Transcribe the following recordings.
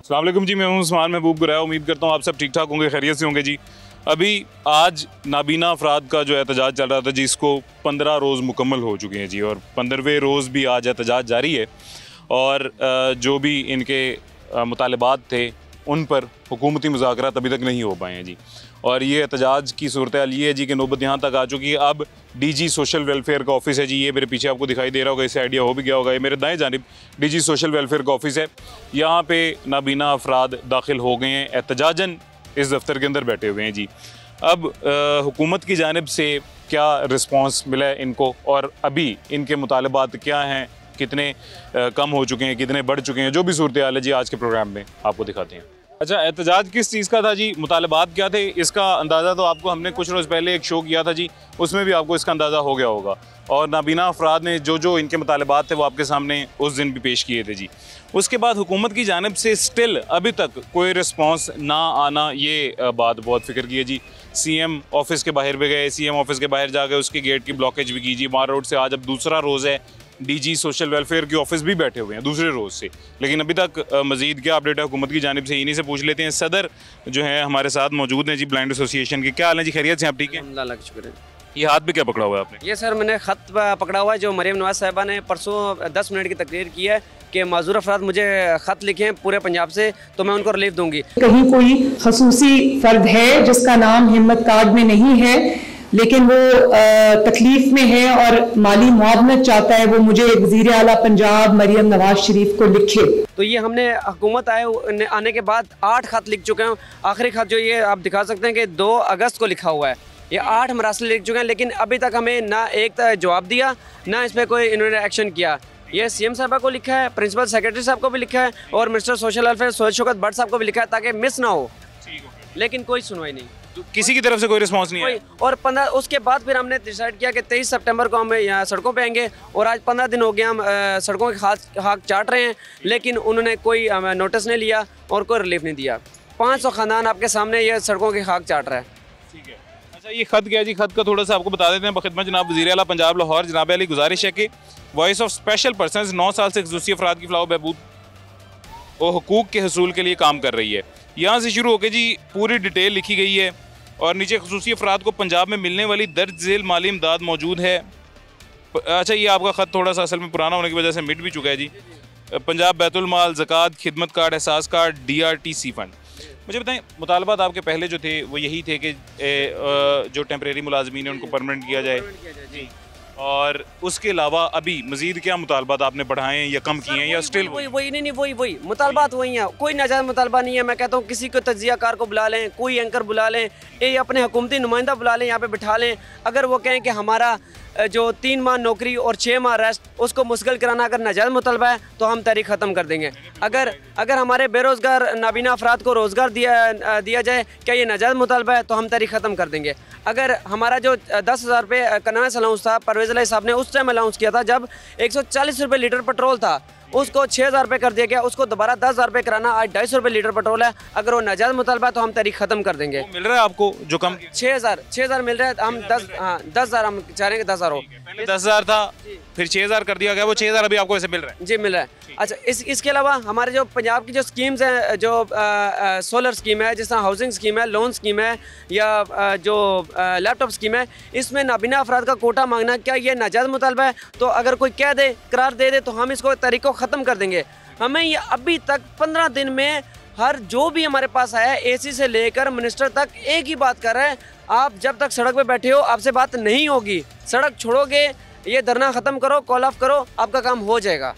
अस्सलाम वालेकुम जी, मैं हूं उस्मान महबूब गुराया। उम्मीद करता हूं आप सब ठीक ठाक होंगे, खैरियत से होंगे जी। अभी आज नाबीना अफराद का जो एहतजाज चल रहा था जी, इसको 15 रोज़ मुकम्मल हो चुके हैं जी, और 15वें रोज़ भी आज एहतजाज जारी है। और जो भी इनके मुतालबात थे उन पर हुकूमती मुज़ाकरात अभी तक नहीं हो पाए हैं जी। और ये एहतजाज की सूरत हाल ये है जी कि नौबत यहाँ तक आ चुकी है। अब डीजी सोशल वेलफेयर का ऑफिस है जी, ये मेरे पीछे आपको दिखाई दे रहा होगा, इससे आइडिया हो भी गया होगा। ये मेरे दाएं जानिब डीजी सोशल वेलफेयर का ऑफिस है। यहाँ पे नाबीना अफराद दाखिल हो गए हैं, एहतजाजन इस दफ्तर के अंदर बैठे हुए हैं जी। अब हुकूमत की जानिब से क्या रिस्पॉन्स मिला है इनको, और अभी इनके मुतालबात क्या हैं, कितने कम हो चुके हैं, कितने बढ़ चुके हैं, जो भी सूरत हाल है जी आज के प्रोग्राम में आपको दिखाते हैं। अच्छा, एहतजाज किस चीज़ का था जी, मुतालबात क्या थे, इसका अंदाज़ा तो आपको हमने कुछ रोज़ पहले एक शो किया था जी, उसमें भी आपको इसका अंदाज़ा हो गया होगा। और नाबीना अफराद ने जो इनके मुतालबात थे वो आपके सामने उस दिन भी पेश किए थे जी। उसके बाद हुकूमत की जानिब से स्टिल अभी तक कोई रिस्पॉन्स ना आना, ये बात बहुत फिक्र की है जी। CM ऑफिस के बाहर भी गए, CM ऑफिस के बाहर जाकर उसके गेट की ब्लॉकेज भी की जी। मार रोड से आज अब दूसरा रोज़ है, डीजी सोशल वेलफेयर के ऑफिस भी बैठे हुए हैं दूसरे रोज़ से, लेकिन अभी तक मजीद क्या अपडेट है हुकूमत की जानिब से, इन्हीं से पूछ लेते हैं। सदर जो है हमारे साथ मौजूद हैं जी ब्लाइंड एसोसिएशन के। क्या हाल है जी, खैरियत से आप ठीक है? अल्लाह का शुक्र है। ये हाथ पे क्या पकड़ा हुआ है आपने? ये सर मैंने ख़त पकड़ा हुआ है जो मरीम नवाज़ साहिबा ने परसों 10 मिनट की तकरीर की है कि माजूर अफराद मुझे ख़त लिखे हैं पूरे पंजाब से, तो मैं उनको रिलीफ दूंगी। कहीं कोई खसूसी फर्द है जिसका नाम हिम्मत कार्ड में नहीं है, लेकिन वो तकलीफ में है और माली मुआवनत चाहता है, वो मुझे वज़ीर आला पंजाब मरियम नवाज शरीफ को लिखे। तो ये हमने हुकूमत आने के बाद 8 खत लिख चुके हैं। आखिरी खत जो ये आप दिखा सकते हैं कि 2 अगस्त को लिखा हुआ है। ये 8 मरासिल लिख चुके हैं, लेकिन अभी तक हमें ना एक जवाब दिया, ना इस पर कोई इन्होंने एक्शन किया। ये CM साहबा को लिखा है, प्रिंसिपल सेक्रेटरी साहब को भी लिखा है, और minister social welfare Sohail Shaukat Bhatt साहब को भी लिखा है ताकि मिस ना हो, लेकिन कोई सुनवाई नहीं, तो किसी की तरफ से कोई रिस्पॉन्स नहीं है। और 15 उसके बाद फिर हमने डिसाइड किया कि 23 सितंबर को हम यहाँ सड़कों पे आएंगे, और आज 15 दिन हो गए हम सड़कों के हाथ चाट रहे हैं, लेकिन उन्होंने कोई नोटिस नहीं लिया और कोई रिलीफ नहीं दिया। 500 खानदान आपके सामने ये सड़कों के खाक चाट रहा है। ठीक है, अच्छा ये खत क्या जी, खत का थोड़ा सा आपको बता देते हैं। बखिदमत जनाब वज़ीर आला पंजाब लाहौर जनाब अली गुजारिश है कि वॉइस ऑफ स्पेशल पर्सनस 9 साल से खसूसी अफराद की फलाह बहबूद और हुकूक के हसूल के लिए काम कर रही है। यहाँ से शुरू होकर जी पूरी डिटेल लिखी गई है, और नीचे खसूसी अफराद को पंजाब में मिलने वाली दर्ज झेल माली इमदाद मौजूद है। अच्छा, ये आपका ख़त थोड़ा सा असल में पुराना होने की वजह से मिट भी चुका है जी। पंजाब बैतुल माल, ज़कात, खिदमत कार्ड, एहसास कार्ड, DRTC फंड। मुझे बताएं, मुतालबात आपके पहले जो थे वो यही थे कि जो टेम्परेरी मुलाजमीन है उनको परमानेंट किया जाए जी, और उसके अलावा अभी मजीद क्या मुतालबात आपने बढ़ाए हैं या कम किए हैं, या स्टिल वही मुतालबात वही हैं? कोई नाजायज़ मुतालबा नहीं है। मैं कहता हूँ किसी को तज्जिया कार को बुला लें, कोई एंकर बुला लें, ये अपने हुकूमती नुमाइंदा बुला लें, यहाँ पे बिठा लें। अगर वो कहें कि हमारा जो 3 माह नौकरी और 6 माह रेस्ट, उसको मुश्किल कराना अगर नाजायज़ मुतालबा है तो हम तहरीक ख़त्म कर देंगे। अगर हमारे बेरोज़गार नाबीना अफराद को रोज़गार दिया जाए, क्या ये नाजायज़ मुतालबा है, तो हम तहरीक ख़त्म कर देंगे। अगर हमारा जो 10,000 रुपये का नया अलाउंस था, परवेज़ अली साहब ने उस टाइम अलाउंस किया था जब 140 रुपये लीटर पेट्रोल था, उसको 6,000 रुपये कर दिया गया, उसको दोबारा 10,000 रुपये कराना, आज 250 रुपये लीटर पेट्रोल है। अगर वो नाजायज़ मुतालबा है तो हम तहरीक ख़त्म कर देंगे। मिल रहा है आपको जो कम? 6,000 मिल रहा है। हम 10,000 हम चाह रहे हैं कि 10,000 हो। पहले 10,000 था, फिर 6,000 कर दिया गया, वो 6,000 अभी आपको ऐसे मिल रहा है जी, मिल रहा है। अच्छा, इसके अलावा हमारे जो पंजाब की जो स्कीम्स हैं, जो सोलर स्कीम है, जिस तरह हाउसिंग स्कीम है, लोन स्कीम है, या जो लैपटॉप स्कीम है, इसमें नाबीना अफराद का कोटा मांगना, क्या ये नाजायज़ मुतालबा है? तो अगर कोई कह दे, करार दे दे, तो हम इसको तहरीक को ख़त्म कर देंगे। हमें ये अभी तक 15 दिन में हर जो भी हमारे पास आया, AC से लेकर मिनिस्टर तक एक ही बात कर रहे हैं, आप जब तक सड़क पे बैठे हो आपसे बात नहीं होगी। सड़क छोड़ोगे, ये धरना ख़त्म करो, कॉल ऑफ करो, आपका काम हो जाएगा।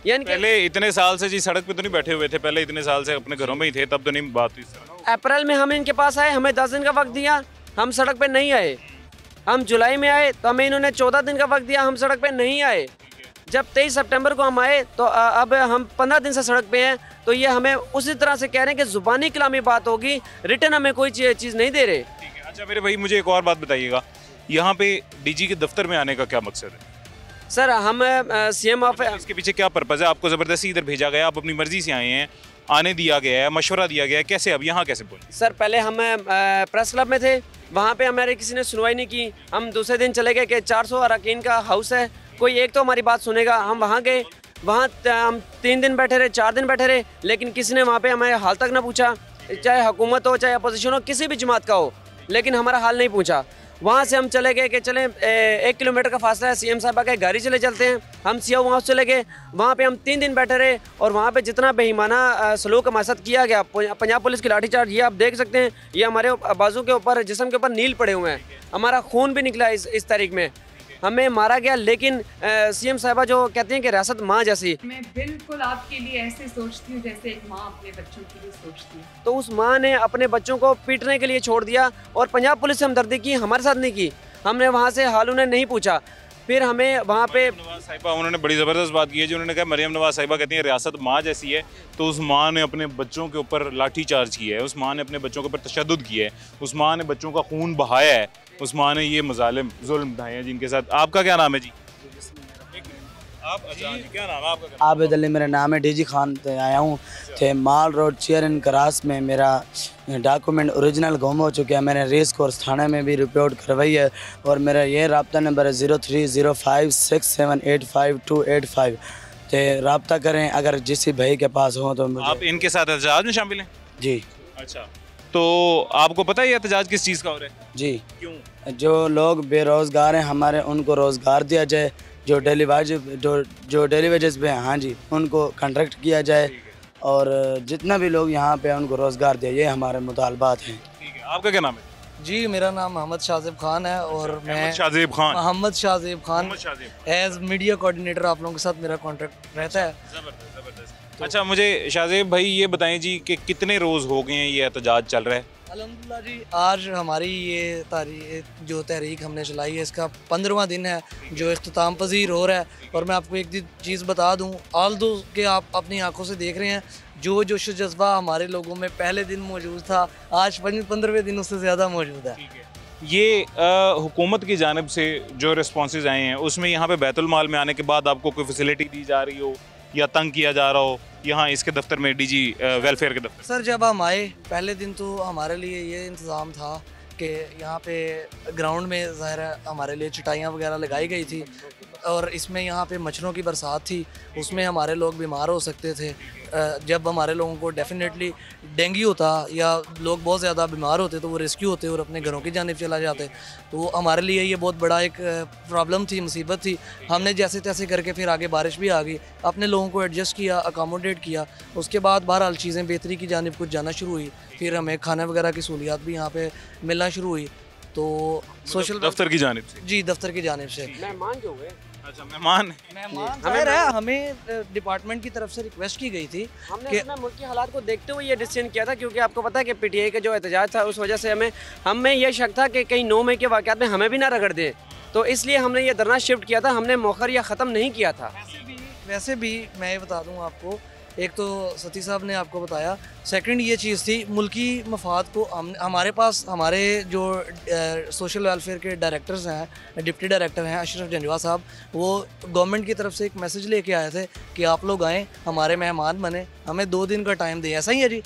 यानी पहले इतने साल से जी सड़क पे तो नहीं बैठे हुए थे, पहले इतने साल से अपने घरों में ही थे, तब तो नहीं बात हुई। अप्रैल में हम इनके पास आए, हमें 10 दिन का वक्त दिया, हम सड़क पे नहीं आए। हम जुलाई में आए तो हमें इन्होंने 14 दिन का वक्त दिया, हम सड़क पे नहीं आए। जब 23 सितंबर को हम आए तो अब हम 15 दिन से सड़क पे हैं, तो ये हमें उसी तरह से कह रहे हैं कि ज़ुबानी कलामी बात होगी, रिटर्न हमें कोई चीज़ नहीं दे रहे। अच्छा मेरे भाई, मुझे एक और बात बताइएगा, यहाँ पे DG के दफ्तर में आने का क्या मकसद है? सर हम CM ऑफिस, इसके पीछे क्या पर्पज़ है? आपको ज़बरदस्ती इधर भेजा गया, आप अपनी मर्जी से आए हैं, आने दिया गया है, मशवरा दिया गया है, कैसे अब यहाँ कैसे पहुँचे? सर पहले हम प्रेस क्लब में थे, वहाँ पे हमारे किसी ने सुनवाई नहीं की। हम दूसरे दिन चले गए कि 400 अरकान का हाउस है, कोई एक तो हमारी बात सुनेगा। हम वहाँ गए, वहाँ हम 3 दिन बैठे रहे, 4 दिन बैठे रहे, लेकिन किसी ने वहाँ पे हमें हाल तक ना पूछा, चाहे हुकूमत हो चाहे अपोजिशन हो, किसी भी जमात का हो, लेकिन हमारा हाल नहीं पूछा। वहाँ से हम चले गए कि चलें 1 किलोमीटर का फासला है, सीएम साहबा के गाड़ी चले चलते हैं, हम सिया वहाँ चले गए। वहाँ पे हम 3 दिन बैठे रहे और वहाँ पे जितना बेईमाना सलूक हमारे साथ किया गया, पंजाब पुलिस की लाठीचार्ज, ये आप देख सकते हैं, ये हमारे बाजू के ऊपर, जिस्म के ऊपर नील पड़े हुए हैं, हमारा खून भी निकला इस तारीख में, हमें मारा गया। लेकिन सीएम साहबा जो कहते हैं कि रियासत माँ जैसी, मैं बिल्कुल आपके लिए ऐसे सोचती हूँ जैसे एक माँ अपने बच्चों के लिए सोचती है। तो उस माँ ने अपने बच्चों को पीटने के लिए छोड़ दिया और पंजाब पुलिस से हमदर्दी की, हमारे साथ नहीं की। हमने वहाँ से हाल उन्हें नहीं पूछा। फिर हमें वहाँ पे नवाज साहिबा, उन्होंने बड़ी ज़बरदस्त बात की है जी। उन्होंने कहा मरियम नवाज साहिबा कहती हैं रियासत माँ जैसी है, तो उस माँ ने अपने बच्चों के ऊपर लाठी चार्ज किया है, उस माँ ने अपने बच्चों के ऊपर तशद्दुद किया है, उस माँ ने बच्चों का खून बहाया है, उस माँ ने ये मजालिम जुल्म ढाए हैं जिनके साथ। आपका क्या नाम है जी? आप क्या नाम है आपका? आबिद अली मेरा नाम है। डीजी खान से आया हूँ। थे माल रोड चेयर इन करास में मेरा डॉक्यूमेंट ओरिजिनल गुम हो चुका है। मैंने रेस कोर्स थाने में भी रिपोर्ट करवाई है और मेरा ये रब्ता नंबर है 03056785 तो रब्ता करें अगर जिस भाई के पास हो तो। आप इनके साथ एहतजाज में शामिल हैं? जी। अच्छा, तो आपको पता है ये एहतजाज किस चीज़ का हो रहा है? जी। क्यों? जो लोग बेरोज़गार हैं हमारे, उनको रोज़गार दिया जाए, जो डेली वेजेस पे हैं, हाँ जी, उनको कॉन्ट्रैक्ट किया जाए और जितना भी लोग यहाँ पे हैं उनको रोज़गार दिया, ये हमारे मुतालबात हैं। ठीक है, आपका क्या नाम है? जी, मेरा नाम मोहम्मद शाहज़ेब खान है और मैं Shahzeb Khan, Mohammad Shahzeb Khan as media coordinator आप लोगों के साथ मेरा कॉन्ट्रैक्ट रहता है। ज़बरदस्त। अच्छा, मुझे शाहज़ेब भाई ये बताएं जी कि कितने रोज़ हो गए हैं ये एहतजाज चल रहा है? अल्हम्दुलिल्लाह जी, आज हमारी ये जो तहरीक हमने चलाई है इसका 15वां दिन है जो इख्तिताम पजीर हो रहा है। और मैं आपको एक चीज़ बता दूं, ऑल्दो कि आप अपनी आंखों से देख रहे हैं जो जोश जज्बा हमारे लोगों में पहले दिन मौजूद था, आज 15वें दिन उससे ज़्यादा मौजूद है। ये हुकूमत की जानिब से जो रिस्पॉन्सेज आए हैं उसमें यहाँ पे बैतुल माल में आने के बाद आपको कोई फैसिलिटी दी जा रही हो या तंग किया जा रहा हो यहाँ इसके दफ्तर में, डीजी वेलफेयर के दफ्तर? सर, जब हम आए पहले दिन तो हमारे लिए ये इंतज़ाम था कि यहाँ पे ग्राउंड में ज़ाहिर है हमारे लिए चटाइयाँ वगैरह लगाई गई थी और इसमें यहाँ पे मच्छरों की बरसात थी, उसमें हमारे लोग बीमार हो सकते थे। जब हमारे लोगों को डेफिनेटली डेंगू होता या लोग बहुत ज़्यादा बीमार होते तो वो रेस्क्यू होते और अपने घरों की जानिब चला जाते। तो हमारे लिए ये बहुत बड़ा एक प्रॉब्लम थी, मुसीबत थी। हमने जैसे तैसे करके फिर आगे बारिश भी आ गई, अपने लोगों को एडजस्ट किया, अकामोडेट किया। उसके बाद बहरहाल चीज़ें बेहतरी की जानिब कुछ जाना शुरू हुई, फिर हमें खाने वगैरह की सहूलियात भी यहाँ पे मिलना शुरू हुई। तो सोशल दफ्तर की जानिब से? जी, दफ्तर की जानिब से। मेहमान जो हुए, अच्छा, मेहमान हमें डिपार्टमेंट की तरफ से रिक्वेस्ट की गई थी। हमने मुल्क के हालात को देखते हुए ये डिसीजन किया था, क्योंकि आपको पता है कि पीटीआई का जो एहतजाज था उस वजह से हमें यह शक था कि कहीं 9 मई के वाक़यात में हमें भी ना रगड़ दे, तो इसलिए हमने ये धरना शिफ्ट किया था। हमने मौखर या ख़त्म नहीं किया था। वैसे भी मैं ये बता दूं आपको, एक तो सती साहब ने आपको बताया, सेकंड ये चीज़ थी मुल्की मफाद को हमारे पास हमारे जो सोशल वेलफेयर के डायरेक्टर्स हैं, डिप्टी डायरेक्टर हैं अशरफ जंजवा साहब, वो गवर्नमेंट की तरफ से एक मैसेज लेके आए थे कि आप लोग आएँ, हमारे मेहमान बने, हमें 2 दिन का टाइम दें। ऐसा ही है जी।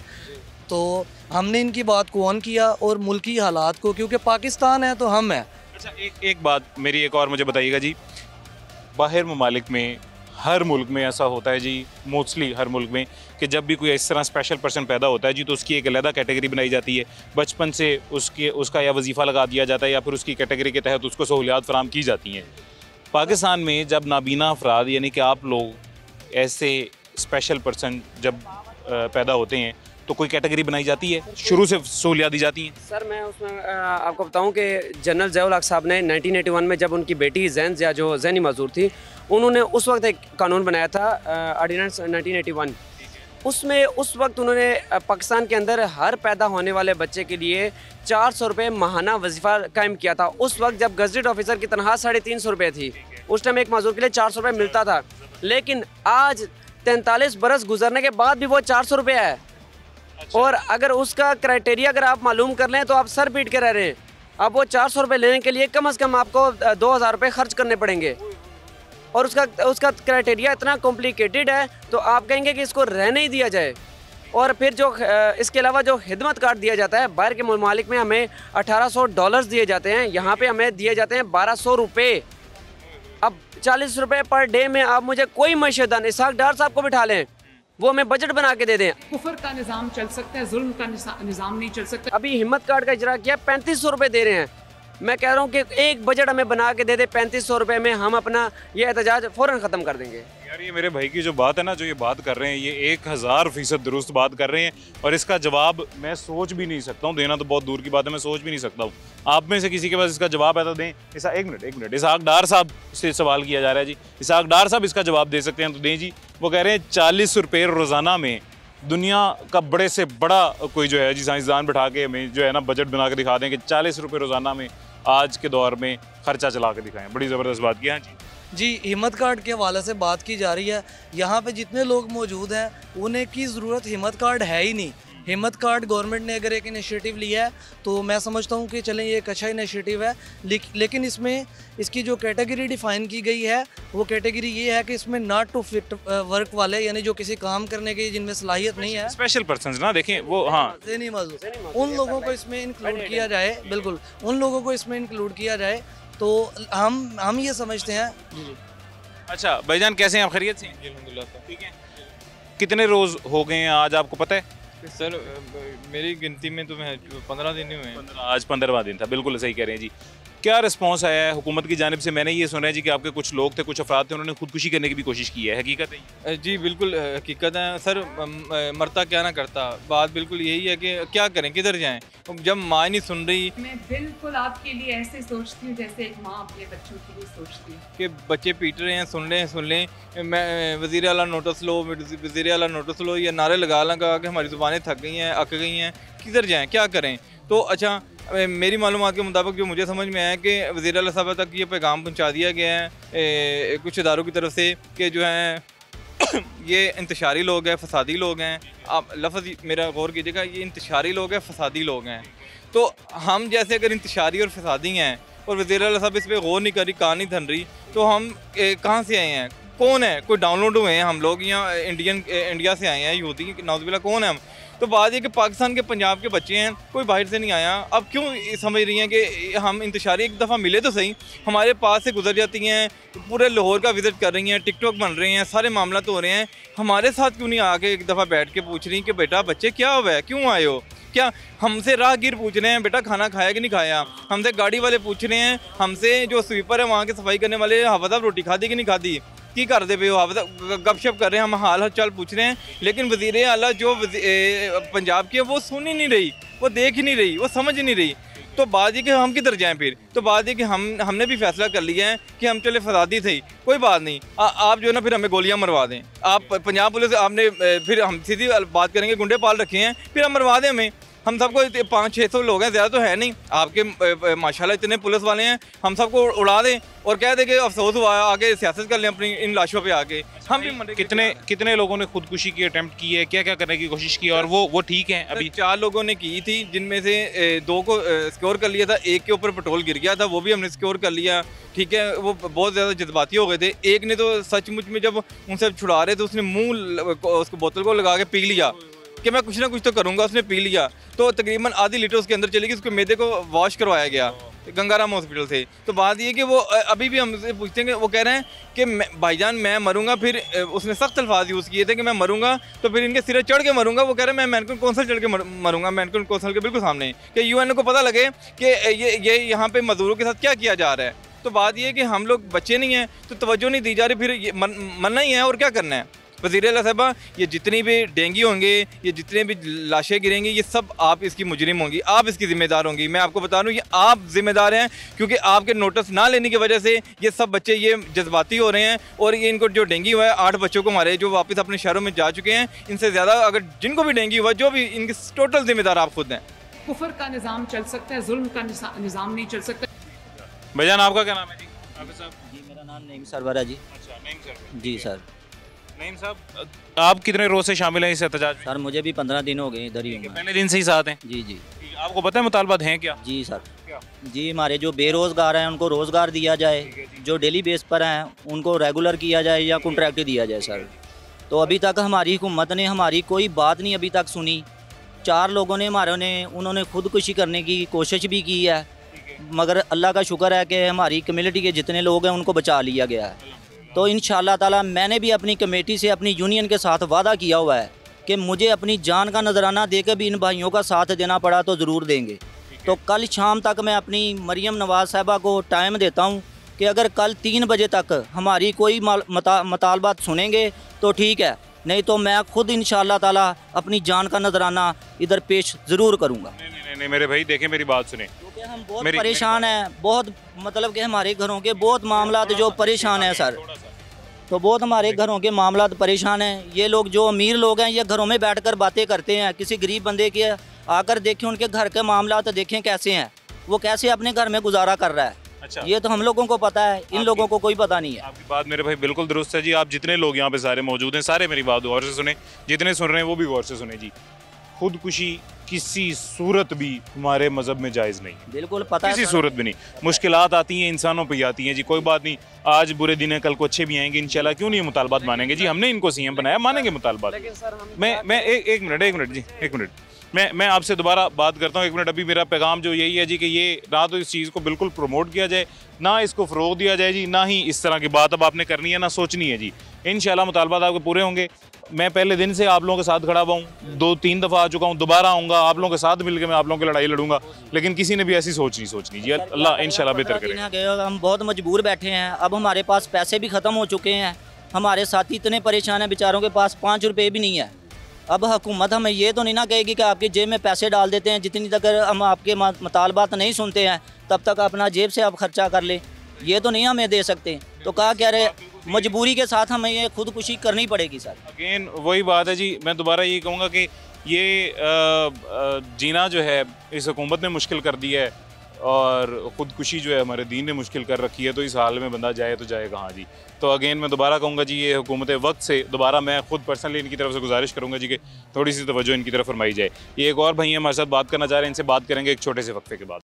तो हमने इनकी बात को ऑन किया और मुल्की हालात को, क्योंकि पाकिस्तान है तो हम हैं। अच्छा, एक बात मेरी एक और मुझे बताइएगा जी, बाहर ममालिक में, हर मुल्क में ऐसा होता है जी, मोस्टली हर मुल्क में, कि जब भी कोई इस तरह स्पेशल पर्सन पैदा होता है जी तो उसकी एक अलग कैटेगरी बनाई जाती है, बचपन से उसका या वजीफ़ा लगा दिया जाता है या फिर उसकी कैटेगरी के तहत उसको सहूलियात फराम की जाती हैं। पाकिस्तान में जब नाबीना अफराद यानी कि आप लोग ऐसे स्पेशल पर्सन जब पैदा होते हैं तो कोई कैटेगरी बनाई जाती है, शुरू से सहूलियात दी जाती हैं? सर, मैं उसमें आपको बताऊं कि जनरल ज़िया-उल हक साहब ने 1981 में जब उनकी बेटी जैन ज़िया जो ज़हनी माजूर थी, उन्होंने उस वक्त एक कानून बनाया था, ऑर्डिनेंस 1981। उसमें उस वक्त उन्होंने पाकिस्तान के अंदर हर पैदा होने वाले बच्चे के लिए 400 रुपये माहाना वजीफ़ा कायम किया था। उस वक्त जब गज़टेड ऑफिसर की तनख्वाह 350 रुपये थी, उस टाइम एक माजूर के लिए 400 रुपये मिलता था। लेकिन आज 43 बरस गुजरने के बाद भी वो 400 रुपये है। और अगर उसका क्राइटेरिया अगर आप मालूम कर लें तो आप सर पीट के रह रहे हैं। अब वो 400 रुपये लेने के लिए कम से कम आपको 2000 रुपये खर्च करने पड़ेंगे और उसका क्राइटेरिया इतना कॉम्प्लिकेटेड है, तो आप कहेंगे कि इसको रहने ही दिया जाए। और फिर जो इसके अलावा जो खिदमत कार्ड दिया जाता है, बाहर के ममालिक में हमें $1800 दिए जाते हैं, यहाँ पे हमें दिए जाते हैं 1200 रुपये। अब 40 रुपए पर डे में आप मुझे कोई मशहदान इसहाक डार साहब को बिठा लें, वो हमें बजट बना के दे दें। कुफर का निज़ाम चल सकता है, जुल्म का निज़ाम नहीं चल सकता। अभी हिम्मत कार्ड का इजरा किया, 3500 रुपये दे रहे हैं। मैं कह रहा हूँ कि एक बजट हमें बना के दे दे, 3500 रुपये में हम अपना ये एहतजाज फ़ौरन ख़त्म कर देंगे। यार ये मेरे भाई की जो बात है ना, जो ये बात कर रहे हैं, ये 1000% दुरुस्त बात कर रहे हैं और इसका जवाब मैं सोच भी नहीं सकता हूँ देना, तो बहुत दूर की बात है, मैं सोच भी नहीं सकता हूँ। आप में से किसी के पास इसका जवाब है तो दें। एक मिनट इसहाक डार साहब से सवाल किया जा रहा है जी, इसहाक डार साहब इसका जवाब दे सकते हैं तो दें जी। वो कह रहे हैं 40 रुपये रोज़ाना में दुनिया का बड़े से बड़ा कोई जो है जी साइंसदान बिठा के हमें जो है ना बजट बना के दिखा दें कि 40 रुपये रोज़ाना में आज के दौर में खर्चा चला के दिखाएं। बड़ी ज़बरदस्त बात किया जी। जी, हिम्मत कार्ड के हवाले से बात की जा रही है। यहाँ पे जितने लोग मौजूद हैं उन्हें की ज़रूरत हिम्मत कार्ड है ही नहीं। हिम्मत कार्ड गवर्नमेंट ने अगर एक इनिशिएटिव लिया है तो मैं समझता हूँ कि चलें ये एक अच्छा इनिशिएटिव है, लेकिन इसमें इसकी जो कैटेगरी डिफ़ाइन की गई है वो कैटेगरी ये है कि इसमें नॉट टू फिट वर्क वाले, यानी जो किसी काम करने की जिनमें सलाहियत नहीं है, स्पेशल पर्सन्स ना, देखें वो हाँ नहीं मौजूद, उन लोगों को इसमें इंक्लूड किया जाए। बिल्कुल, उन लोगों को इसमें इंक्लूड किया जाए तो हम ये समझते हैं। जी। अच्छा भाईजान, कैसे हैं आप? खैरियत से? अल्हम्दुलिल्लाह ठीक है। कितने रोज़ हो गए हैं आज, आपको पता है? सर मेरी गिनती में तो मैं 15 दिन ही हुए हैं। आज 15वां दिन था, बिल्कुल सही कह रहे हैं जी। क्या रिस्पांस आया है हुकूमत की जानिब से? मैंने ये सुना है जी कि आपके कुछ लोग थे, कुछ अफराद थे, उन्होंने खुदकुशी करने की भी कोशिश की है, हकीकत है? जी बिल्कुल हकीकत है सर। मरता क्या ना करता, बात बिल्कुल यही है कि क्या करें, किधर जाएं जब माँ नहीं सुन रही। मैं बिल्कुल आपके लिए ऐसे सोचती हूँ जैसे एक माँ अपने बच्चों के लिए सोचती है कि बच्चे पीट रहे हैं, सुन लें। मैं वज़ीर आला नोटिस लो, वज़ीर आला नोटिस लो, ये नारे लगा कि हमारी ज़ुबानें थक गई हैं, अक गई हैं, किधर जाएँ, क्या करें। तो अच्छा, मेरी मालूमात के मुताबिक जो मुझे समझ में आया कि वज़ीर आला साहब तक ये पैगाम पहुंचा दिया गया है कुछ इदारों की तरफ से कि जो है ये इंतशारी लोग हैं, फसादी लोग हैं। आप लफ्ज़ मेरा गौर कीजिएगा, ये इंतशारी लोग हैं, फसादी लोग हैं। तो हम जैसे अगर इंतशारी और फसादी हैं और वज़ीर आला साहब इस पर गौर नहीं करी, कान नहीं धन रही, तो हम कहाँ से आए हैं? कौन है? कोई डाउनलोड हुए हैं हम लोग, या इंडिया से आए हैं यहूदी, नाउज़ुबिल्लाह कौन है हम? तो बात ये कि पाकिस्तान के पंजाब के बच्चे हैं, कोई बाहर से नहीं आया। अब क्यों समझ रही हैं कि हम इंतशारी एक दफ़ा मिले तो सही, हमारे पास से गुजर जाती हैं, पूरे लाहौर का विज़िट कर रही हैं, टिकटॉक बन रहे हैं, सारे मामला तो हो रहे हैं, हमारे साथ क्यों नहीं आके एक दफ़ा बैठ के पूछ रही कि बेटा बच्चे क्या हुआ है, क्यों आए हो? क्या हमसे राहगीर पूछ रहे हैं बेटा खाना खाया कि नहीं खाया, हमसे गाड़ी वाले पूछ रहे हैं, हमसे जो स्वीपर है वहाँ के सफाई करने वाले, हाफिज़ साहब रोटी खादी कि नहीं खादी, की कर दे पे हो, गपशप कर रहे हैं, हम हाल चाल पूछ रहे हैं। लेकिन वज़ीर आला जो पंजाब की है वो सुन ही नहीं रही, वो देख ही नहीं रही, वो समझ ही नहीं रही। तो बात ये कि हम किधर जाएं फिर? तो बात ये कि हमने भी फैसला कर लिया है कि हम चले फसादी थे, कोई बात नहीं, आप जो है ना फिर हमें गोलियां मरवा दें। आप पंजाब पुलिस आपने फिर हम सीधी बात करेंगे, गुंडे पाल रखे हैं, फिर हम मरवा दें हमें। हम सबको 500-600 लोग हैं, ज़्यादा तो है नहीं। आपके माशाल्लाह इतने पुलिस वाले हैं, हम सबको उड़ा दें और कह दें कि अफसोस हुआ, आगे सियासत कर लें अपनी इन लाशों पे आके। हम भी कितने लोगों ने खुदकुशी की अटेम्प्ट की है, क्या क्या करने की कोशिश की, और वो ठीक हैं? अभी 4 लोगों ने की थी, जिनमें से 2 को सिक्योर कर लिया था, एक के ऊपर पेट्रोल गिर गया था, वो भी हमने सिक्योर कर लिया। ठीक है, वो बहुत ज़्यादा जज्बाती हो गए थे। एक ने तो सचमुच में जब उनसे छुड़ा रहे थे उसने मुँह उसको बोतल को लगा के पी लिया कि मैं कुछ ना कुछ तो करूँगा, उसने पी लिया। तो तकरीबन आधी लीटर उसके अंदर चली गई, उसके मैदे को वॉश करवाया गया गंगाराम हॉस्पिटल से। तो बात ये कि वो अभी भी हमसे पूछते हैं कि वो कह रहे हैं कि भाईजान मैं मरूंगा, फिर उसने सख्त अल्फाज यूज़ किए थे कि मैं मरूंगा तो फिर इनके सिरे चढ़ के मरूंगा। वो कह रहे हैं मैं मैनकुन कौंसल चढ़ के मरूंगा, मैनकुन कौंसल के बिल्कुल सामने, कि यूएन को पता लगे कि ये यहाँ पे मजदूरों के साथ क्या किया जा रहा है। तो बात ये है कि हम लोग बच्चे नहीं हैं तो तवज्जो नहीं दी जा रही, फिर ये मरना ही है और क्या करना है। वज़ीर आला साहबा, ये जितनी भी डेंगी होंगे, ये जितने भी लाशें गिरेंगी, ये सब आप इसकी मुजरिम होंगी, आप इसकी ज़िम्मेदार होंगी। मैं आपको बता दूँ, ये आप ज़िम्मेदार हैं, क्योंकि आपके नोटिस ना लेने की वजह से ये सब बच्चे ये जज्बाती हो रहे हैं। और ये इनको जो डेंगी हुआ है, 8 बच्चों को हमारे जो वापस अपने शहरों में जा चुके हैं, इनसे ज़्यादा अगर जिनको भी डेंगी हुआ, जो भी इनकी टोटल ज़िम्मेदार आप खुद हैं। कुफर का निज़ाम चल सकता है, जुल्म का निज़ाम नहीं चल सकता। भाईजान आपका क्या नाम है जी? हाफिज़ साहब? जी मेरा नाम नईम सरवर है जी। अच्छा, नईम सरवर जी सर। नईम साहब, आप कितने रोज से शामिल हैं इस एहतजाज में? सर मुझे भी 15 दिन हो गए इधर ही हूँ मैं। पहले दिन से ही साथ हैं? जी जी। आपको पता है मुतालबात हैं क्या? जी सर। क्या? जी हमारे जो बेरोज़गार हैं उनको रोज़गार दिया जाए, जो डेली बेस पर हैं उनको रेगुलर किया जाए या कॉन्ट्रैक्ट दिया जाए सर। तो अभी तक हमारी हुकूमत ने हमारी कोई बात नहीं अभी तक सुनी। 4 लोगों ने उन्होंने खुदकुशी करने की कोशिश भी की है, मगर अल्लाह का शुक्र है कि हमारी कम्युनिटी के जितने लोग हैं उनको बचा लिया गया है। तो इंशाअल्लाह ताला मैंने भी अपनी कमेटी से अपनी यूनियन के साथ वादा किया हुआ है कि मुझे अपनी जान का नजराना देकर भी इन भाइयों का साथ देना पड़ा तो ज़रूर देंगे। तो कल शाम तक मैं अपनी मरियम नवाज़ साहिबा को टाइम देता हूँ कि अगर कल 3 बजे तक हमारी कोई मुतालबात सुनेंगे तो ठीक है, नहीं तो मैं खुद इंशाअल्लाह ताला अपनी जान का नजराना इधर पेश ज़रूर करूँगा। नहीं मेरे भाई देखें, मेरी बात सुने, क्योंकि हम बहुत परेशान हैं, बहुत मतलब कि हमारे घरों के बहुत मामला जो परेशान हैं सर, तो बहुत हमारे घरों के मामला परेशान हैं। ये लोग जो अमीर लोग हैं ये घरों में बैठकर बातें करते हैं, किसी गरीब बंदे के आकर देखें उनके घर के मामला तो देखें कैसे हैं, वो कैसे अपने घर में गुजारा कर रहा है। अच्छा, ये तो हम लोगों को पता है, इन लोगों को कोई पता नहीं है। आपकी बात मेरे भाई बिल्कुल दुरुस्त है जी। आप जितने लोग यहाँ पे सारे मौजूद हैं, सारे मेरी बात गौर से सुने, जितने सुन रहे हैं वो भी गौर से सुने जी। खुदकुशी किसी सूरत भी हमारे मजहब में जायज़ नहीं, बिल्कुल पता है, किसी सूरत भी नहीं। मुश्किलात आती हैं, इंसानों पे आती हैं जी, कोई बात नहीं, आज बुरे दिन है कल को अच्छे भी आएंगे इंशाल्लाह। क्यों नहीं मुतालबात मानेंगे जी, हमने इनको सीएम बनाया, मानेंगे मुतालबात। मैं एक मिनट जी, एक मिनट मैं आपसे दोबारा बात करता हूँ, 1 मिनट। अभी मेरा पैगाम जो यही है जी कि ये ना तो इस चीज़ को बिल्कुल प्रमोट किया जाए, ना इसको फ़रोग़ दिया जाए जी, ना ही इस तरह की बात अब आपने करनी है, ना सोचनी है जी। इंशाल्लाह मुतालबात आपके पूरे होंगे। मैं पहले दिन से आप लोगों के साथ खड़ा हुआ हूँ, 2-3 दफ़ा आ चुका हूँ, दोबारा आऊँगा आप लोगों के साथ मिलकर मैं आप लोगों की लड़ाई लड़ूंगा, लेकिन किसी ने भी ऐसी सोच नहीं सोचनी जी। अल्लाह इंशाल्लाह बेहतर करे। हम बहुत मजबूर बैठे हैं, अब हमारे पास पैसे भी ख़त्म हो चुके हैं, हमारे साथी इतने परेशान हैं, बेचारों के पास 5 रुपये भी नहीं है। अब हुकूमत हमें ये तो नहीं ना कहेगी कि आपकी जेब में पैसे डाल देते हैं, जितनी तक हम आपके मुतालबात नहीं सुनते हैं तब तक अपना जेब से आप खर्चा कर ले, ये तो नहीं हमें दे सकते। तो कहा कह रहे मजबूरी के साथ हमें ये खुदकुशी करनी पड़ेगी सर। अगेन वही बात है जी, मैं दोबारा यही कहूँगा कि ये जीना जो है इस हुकूमत ने मुश्किल कर दिया है, और ख़ुदकुशी जो है हमारे दीन ने मुश्किल कर रखी है। तो इस हाल में बंदा जाए तो जाए कहाँ जी। तो अगेन मैं दोबारा कहूँगा जी, ये हुकूमत वक्त से दोबारा मैं खुद पर्सनली इनकी तरफ से गुजारिश करूँगा जी कि थोड़ी सी तवज्जो इनकी तरफ फरमाई जाए। ये एक और भाई हमारे साथ बात करना चाह रहे हैं, इनसे बात करेंगे एक छोटे से वक्फे के बाद।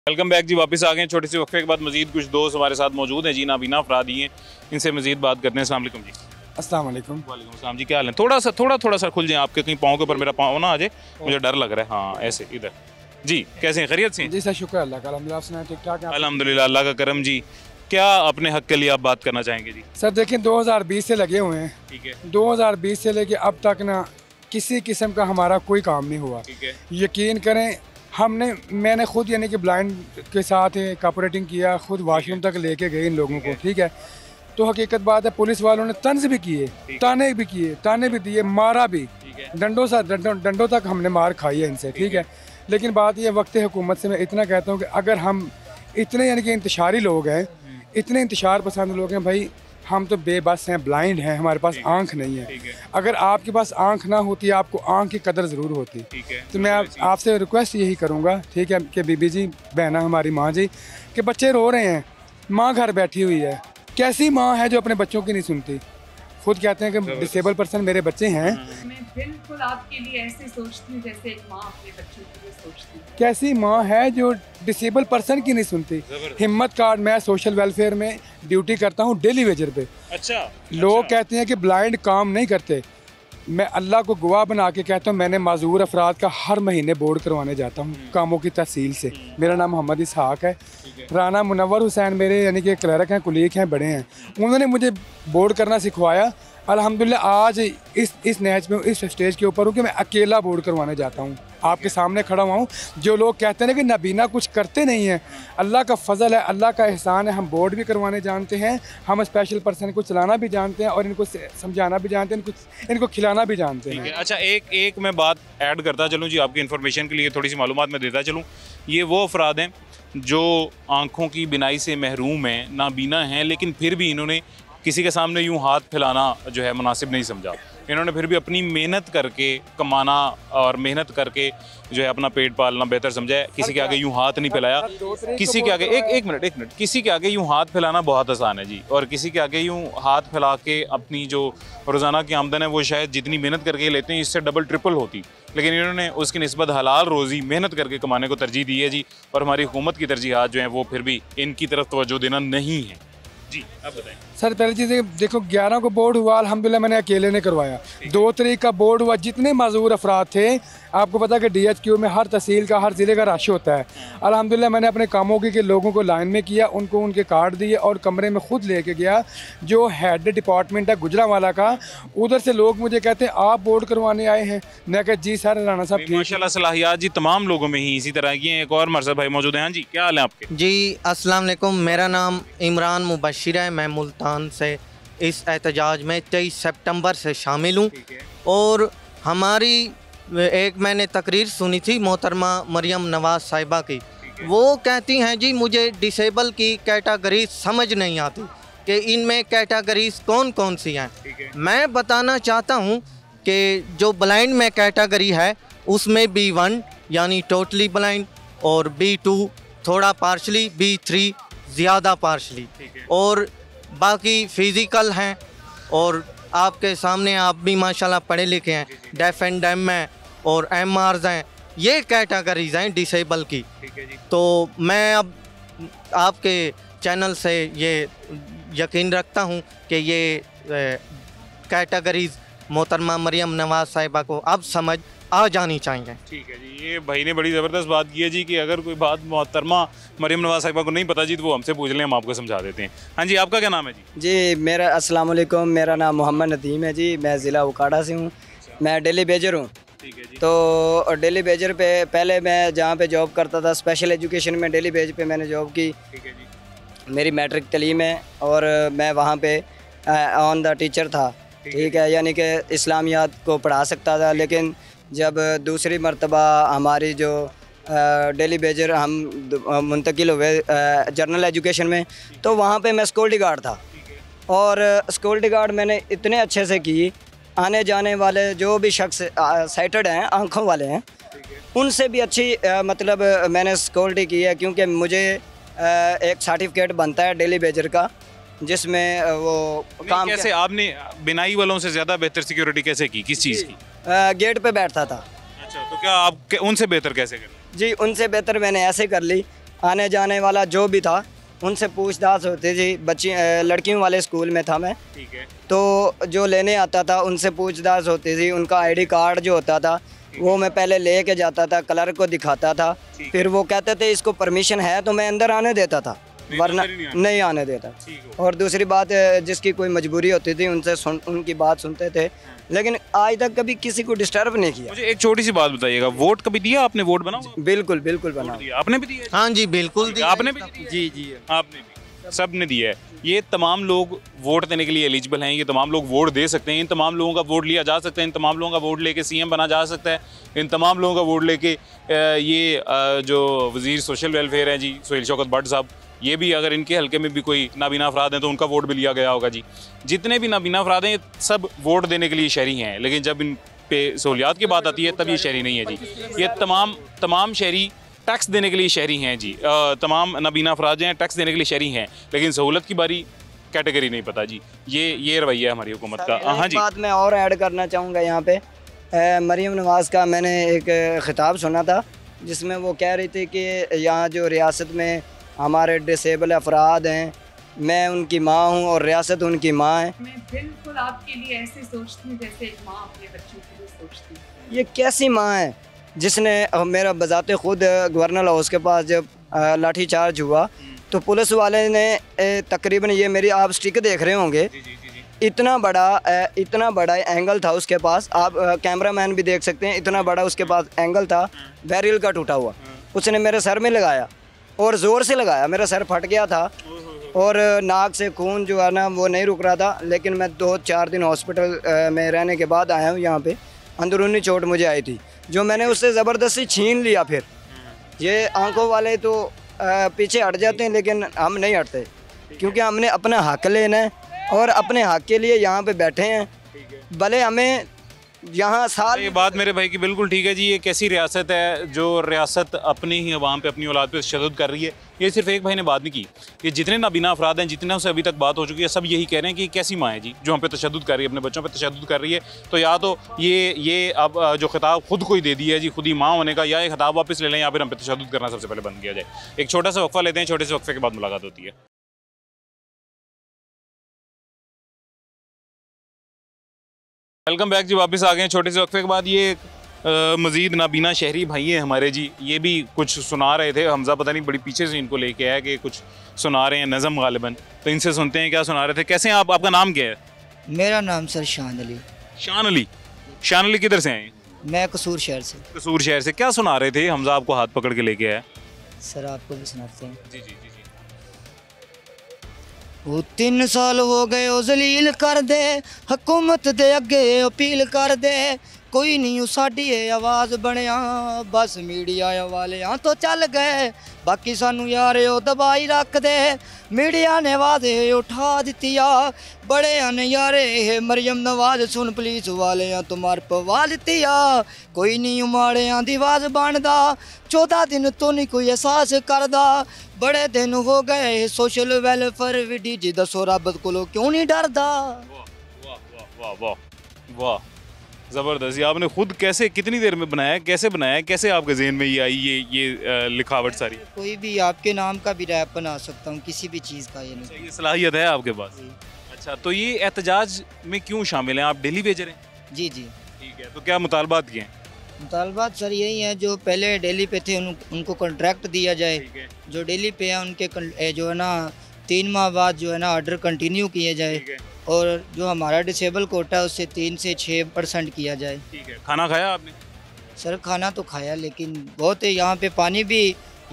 वेलकम बैक जी, वापस आ गए छोटे से वक्फे के बाद। मजीद कुछ दोस्त हमारे साथ मौजूद हैं जी, नाबीना अफराद ही हैं, इनसे मजीद बात करते हैं। अस्सलाम वालेकुम जी। अस्सलाम वालेकुम। वालेकुम अस्सलाम जी, क्या हाल है? थोड़ा सा खुल जाए, आपके कहीं पाँव के ऊपर मेरा पाँव ना आ जाए, मुझे डर लग रहा है। हाँ ऐसे इधर जी, कैसे हैं, खैरियत से? जी सर, शुक्र अल्लाह का, अल्हम्दुलिल्लाह। आप सुनाएं, ठीक ठाक हैं? अल्हम्दुलिल्लाह, अल्लाह का करम जी। क्या अपने हक के लिए आप बात करना चाहेंगे जी? सर देखें, 2020 से लगे हुए हैं, ठीक है, 2020 से लेके अब तक ना किसी किस्म का हमारा कोई काम नहीं हुआ। ठीक है, यकीन करें, मैंने खुद यानी कि ब्लाइंड के साथ कोऑपरेटिंग किया, खुद वॉशरूम तक लेके गए इन लोगों को, ठीक है। तो हकीकत बात है, पुलिस वालों ने तंज भी किए, ताने भी दिए, मारा भी, डंडों तक हमने मार खाई है इनसे, ठीक है। लेकिन बात ये वक्त हुकूमत से मैं इतना कहता हूँ कि अगर हम इतने यानी कि इंतशारी लोग हैं, इतने इंतशार पसंद लोग हैं भाई, हम तो बेबस हैं, ब्लाइंड हैं, हमारे पास आंख नहीं है। अगर आपके पास आंख ना होती, आपको आंख की कदर ज़रूर होती। तो मैं आपसे रिक्वेस्ट यही करूँगा, ठीक है, कि बीबी जी, बहना हमारी माँ जी, कि बच्चे रो रहे हैं, माँ घर बैठी हुई है, कैसी माँ है जो अपने बच्चों की नहीं सुनती? खुद कहते हैं कि डिसेबल पर्सन मेरे बच्चे हैं। मैं बिल्कुल आपके लिए ऐसे सोचती हूँ जैसे एक माँ अपने बच्चों के लिए सोचती है। कैसी माँ है जो डिसेबल पर्सन की नहीं सुनती? हिम्मत कार्ड, मैं सोशल वेलफेयर में ड्यूटी करता हूँ डेली वेजर पे। अच्छा, लोग कहते हैं कि ब्लाइंड काम नहीं करते, मैं अल्लाह को गवाह बना के कहता हूँ, मैंने माजूर अफराद का हर महीने बोर्ड करवाने जाता हूँ कामों की तहसील से। मेरा नाम मोहम्मद इसहाक है, राना मुनव्वर हुसैन मेरे यानी कि क्लर्क हैं, कुलीग हैं, बड़े हैं, उन्होंने मुझे बोर्ड करना सिखवाया। अल्हम्दुलिल्लाह आज इस नहज में, इस स्टेज के ऊपर हूँ कि मैं अकेला बोर्ड करवाने जाता हूँ, आपके सामने खड़ा हुआ हूँ। जो लोग कहते हैं कि नबीना कुछ करते नहीं हैं, अल्लाह का फजल है, अल्लाह का एहसान है, हम बोर्ड भी करवाने जानते हैं, हम स्पेशल पर्सन को चलाना भी जानते हैं, और इनको समझाना भी जानते हैं, इनको खिलाना भी जानते हैं। अच्छा, एक मैं बात ऐड करता चलूँ जी, आपकी इन्फॉर्मेशन के लिए थोड़ी सी मालूमात मैं देता चलूँ। ये वो अफराद हैं जो आँखों की बिनाई से महरूम हैं, नाबीना हैं, लेकिन फिर भी इन्होंने किसी के सामने यूँ हाथ फैलाना जो है मुनासिब नहीं समझा। इन्होंने फिर भी अपनी मेहनत करके कमाना और मेहनत करके जो है अपना पेट पालना बेहतर समझा है। किसी के आगे यूँ हाथ नहीं फैलाया, किसी के आगे एक मिनट किसी के आगे यूँ हाथ फैलाना बहुत आसान है जी, और किसी के आगे यूँ हाथ फैला के अपनी जो रोज़ाना की आमदन है वो शायद जितनी मेहनत करके लेते हैं इससे डबल ट्रिपल होती, लेकिन इन्होंने उसकी निस्बत हलाल रोज़ी मेहनत करके कमाने को तरजीह दी है जी। और हमारी हुकूमत की तरजीहात जो हैं वो फिर भी इनकी तरफ तवज्जो देना नहीं है जी। आप बताएं। सर पहली चीज़ देखो 11 को बोर्ड हुआ, अल्हम्दुलिल्लाह मैंने अकेले ने करवाया। 2 तारीख का बोर्ड हुआ, जितने माजूर अफराद थे, आपको पता है कि DHQ में हर तहसील का, हर ज़िले का रश होता है। अल्हम्दुलिल्लाह मैंने अपने कामों के लोगों को लाइन में किया, उनको उनके कार्ड दिए और कमरे में ख़ुद लेके गया। जो हेड डिपार्टमेंट है गुजरांवाला का, उधर से लोग मुझे कहते हैं आप बोर्ड करवाने आए हैं। मैं कहता जी सर राना साहब माशाल्लाह सलाहियात जी तमाम लोगों में ही इसी तरह की हैं। एक और मरसद भाई मौजूद हैं। हाँ जी, क्या हाल है आपके? जी अस्सलाम वालेकुम, मेरा नाम इमरान मुबशिर है। मैं मुल्तान से इस एहतजाज में 23 सितंबर से शामिल हूँ। और हमारी एक मैंने तकरीर सुनी थी मोहतरमा मरियम नवाज़ साहिबा की। वो कहती हैं जी मुझे डिसेबल की कैटेगरी समझ नहीं आती कि इनमें कैटेगरीज कौन कौन सी हैं। मैं बताना चाहता हूँ कि जो ब्लाइंड में कैटेगरी है उसमें B1 यानी टोटली ब्लाइंड, और B2 थोड़ा पार्शली, B3 ज़्यादा पार्शली, और बाकी फ़िज़िकल हैं। और आपके सामने आप भी माशाल्लाह पढ़े लिखे हैं, डेफ एंड डैम हैं और MRs हैं। ये कैटेगरीज हैं डिसेबल की। तो मैं अब आपके चैनल से ये यकीन रखता हूँ कि ये कैटेगरीज मोहतरमा मरियम नवाज़ साहिबा को अब समझ आ जानी चाहिए। ठीक है जी, ये भाई ने बड़ी ज़बरदस्त बात की है जी कि अगर कोई बात मोहतरमा मरियम नवाज़ साहिबा को नहीं पता जी तो वो हमसे पूछ लें, हम आपको समझा देते हैं। हाँ जी, आपका क्या नाम है जी? जी मेरा अस्सलाम वालेकुम, मेरा नाम मोहम्मद नदीम है जी। मैं ज़िला उकाड़ा से हूँ। मैं डेली बेजर हूँ। ठीक है जी। तो डेली बेजर पे पहले मैं जहाँ पे जॉब करता था स्पेशल एजुकेशन में, डेली बेज पे मैंने जॉब की। ठीक है जी। मेरी मैट्रिक तलीम है और मैं वहाँ पे ऑन द टीचर था। ठीक है, यानी कि इस्लामियात को पढ़ा सकता था। लेकिन जब दूसरी मर्तबा हमारी जो डेली बेजर हम मुंतकिल हुए जर्नल एजुकेशन में, तो वहाँ पे मैं सिक्योरिटी गार्ड था। और सिक्योरिटी गार्ड मैंने इतने अच्छे से की, आने जाने वाले जो भी शख्स साइटेड हैं, आँखों वाले हैं, उनसे भी अच्छी मतलब मैंने सिक्योरिटी की है। क्योंकि मुझे एक सर्टिफिकेट बनता है डेली बेजर का, जिसमें वो काम कैसे आपने बिनाई वालों से ज़्यादा बेहतर सिक्योरिटी कैसे की? किस चीज़ की? गेट पे बैठता था। अच्छा, तो क्या आप उनसे बेहतर कैसे कर? जी उनसे बेहतर मैंने ऐसे कर ली। आने जाने वाला जो भी था उनसे पूछताछ होती थी। बच्ची लड़कियों वाले स्कूल में था मैं। ठीक है। तो जो लेने आता था उनसे पूछताछ होती थी। उनका आईडी कार्ड जो होता था वो मैं पहले ले के जाता था, क्लर्क को दिखाता था। फिर वो कहते थे इसको परमिशन है, तो मैं अंदर आने देता था, वरना नहीं आने देता। और दूसरी बात, जिसकी कोई मजबूरी होती थी उनसे उनकी बात सुनते थे। लेकिन आज तक कभी किसी को डिस्टर्ब नहीं किया। मुझे एक छोटी सी बात बताइएगा, वोट कभी दिया आपने? वोट बना? बिल्कुल बिल्कुल बना। आपने भी दिया? हाँ जी बिल्कुल दिया। आपने भी? जी जी आपने भी, सब ने दिया है। ये तमाम लोग वोट देने के लिए एलिजिबल हैं। ये तमाम लोग वोट दे सकते हैं। इन तमाम लोगों का वोट लिया जा सकता है। इन तमाम लोगों का वोट लेके CM बना जा सकता है। इन तमाम लोगों का वोट लेके ये जो वज़ीर सोशल वेलफेयर हैं जी सुहेल शौकत भट्ट साहब, ये भी अगर इनके हल्के में भी कोई नाबीना अफराद हैं तो उनका वोट भी लिया गया होगा जी। जितने भी नाबीना अफराद हैं सब वोट देने के लिए शहरी हैं। लेकिन जब इन पे सहूलियात की बात आती है तब ये शहरी नहीं है जी। ये तमाम शहरी टैक्स देने के लिए शहरी हैं जी। तमाम नाबीना अफराद हैं टैक्स देने के लिए शहरी हैं, लेकिन सहूलत की बारी कैटेगरी नहीं पता जी। ये रवैया है हमारी हुकूमत का। हाँ जी, बात मैं और ऐड करना चाहूँगा यहाँ पे। मरियम नवाज़ का मैंने एक ख़िताब सुना था जिसमें वो कह रही थी कि यहाँ जो रियासत में हमारे डिसेबल अफराद हैं, मैं उनकी माँ हूँ और रियासत उनकी माँ है। मैं बिल्कुल आपके लिए ऐसे सोचती हूँ जैसे एक माँ अपने बच्चों के लिए सोचती है। ये कैसी माँ है जिसने मेरा बजाते खुद गवर्नर हाउस के पास जब लाठी चार्ज हुआ तो पुलिस वाले ने तकरीबन, ये मेरी आप स्टिक देख रहे होंगे, इतना बड़ा एंगल था उसके पास। आप कैमरामैन भी देख सकते हैं, इतना बड़ा उसके पास एंगल था, बैरिल का टूटा हुआ। उसने मेरे सर में लगाया और ज़ोर से लगाया, मेरा सर फट गया था और नाक से खून जो है ना वो नहीं रुक रहा था। लेकिन मैं 2-4 दिन हॉस्पिटल में रहने के बाद आया हूँ यहाँ पे। अंदरूनी चोट मुझे आई थी जो मैंने उससे ज़बरदस्ती छीन लिया। फिर ये आंखों वाले तो पीछे हट जाते हैं, लेकिन हम नहीं हटते क्योंकि हमने अपना हक लेना है और अपने हक के लिए यहाँ पे बैठे हैं। भले हमें यहाँ साल, ये बात मेरे भाई की बिल्कुल ठीक है जी। ये कैसी रियासत है जो रियासत अपनी ही अवाम पे, अपनी औलाद पे तशद्दुद कर रही है। ये सिर्फ एक भाई ने बात नहीं की, ये जितने नाबीना अफराद हैं, जितने से अभी तक बात हो चुकी है, सब यही कह रहे हैं कि कैसी माँ है जी जो हम पे तशद्दुद कर रही है, अपने बच्चों पे तशद्दुद कर रही है। तो या तो ये अब जो खिताब खुद को ही दे दिया है जी, खुद ही माँ होने का, या ये खिताब वापस ले लें या फिर हम पे तशद्दुद करना सबसे पहले बंद किया जाए। एक छोटा सा वक्फा लेते हैं, छोटे से वक्फे के बाद मुलाकात होती है। वेलकम बैक जी, वापस आ गए हैं छोटे से वक्फे के बाद। ये मज़ीद नाबीना शहरी भाई हैं हमारे जी, ये भी कुछ सुना रहे थे। हमजा पता नहीं बड़ी पीछे से इनको लेके आया कि कुछ सुना रहे हैं, नज़म गालिबन। तो इनसे सुनते हैं क्या सुना रहे थे। कैसे हैं आप, आपका नाम क्या है? मेरा नाम सर शान अली। शान अली, शान अली किधर से आए? मैं कसूर शहर से। कसूर शहर से। क्या सुना रहे थे? हमजा आपको हाथ पकड़ के लेके आया। सर आपको भी सुनाते हैं। जी जी जी जी। वो 3 साल हो गए ओ जलील कर दे, हुकूमत दे अगे अपील कर दे, कोई नहीं साडी आवाज़ बनिया, बस मीडिया वालियां तो चल गए, बाकी सानू यार ओ दबाई रख दे, मीडिया ने वादे उठा दितिया, बड़े नजारे मरियम नवाज सुन पुलिस वालियां तो मार पवा दितिया, कोई नहीं माड़ियां दी आवाज़ बनदा, 14 दिन तो नहीं कोई एहसास करदा, बड़े दिन हो गए सोशल वेलफेयर विडी जी, दसो रब कोलों क्यों नहीं डरदा। वाह वाह वाह वाह, ज़बरदस्त। ये आपने खुद कैसे, कितनी देर में बनाया, कैसे बनाया, कैसे आपके जहन में ये आई ये लिखावट सारी? कोई भी आपके नाम का भी रैप बना सकता हूँ, किसी भी चीज़ का। ये नहीं, ये सलाहियत है आपके पास? अच्छा, तो ये एहतजाज में क्यों शामिल हैं आप? डेली भेज रहे हैं? जी जी ठीक है। तो क्या मुतालबात किए हैं? मुतालबात सर यही है, जो पहले दिल्ली पे थे उनको कॉन्ट्रैक्ट दिया जाए, जो दिल्ली पे है उनके जो है ना 3 माह बाद जो है ना ऑर्डर कंटिन्यू किए जाए, और जो हमारा डिसेबल कोटा है उससे 3 से 6% किया जाए। ठीक है। खाना खाया आपने? सर खाना तो खाया, लेकिन बहुत है यहाँ पे पानी भी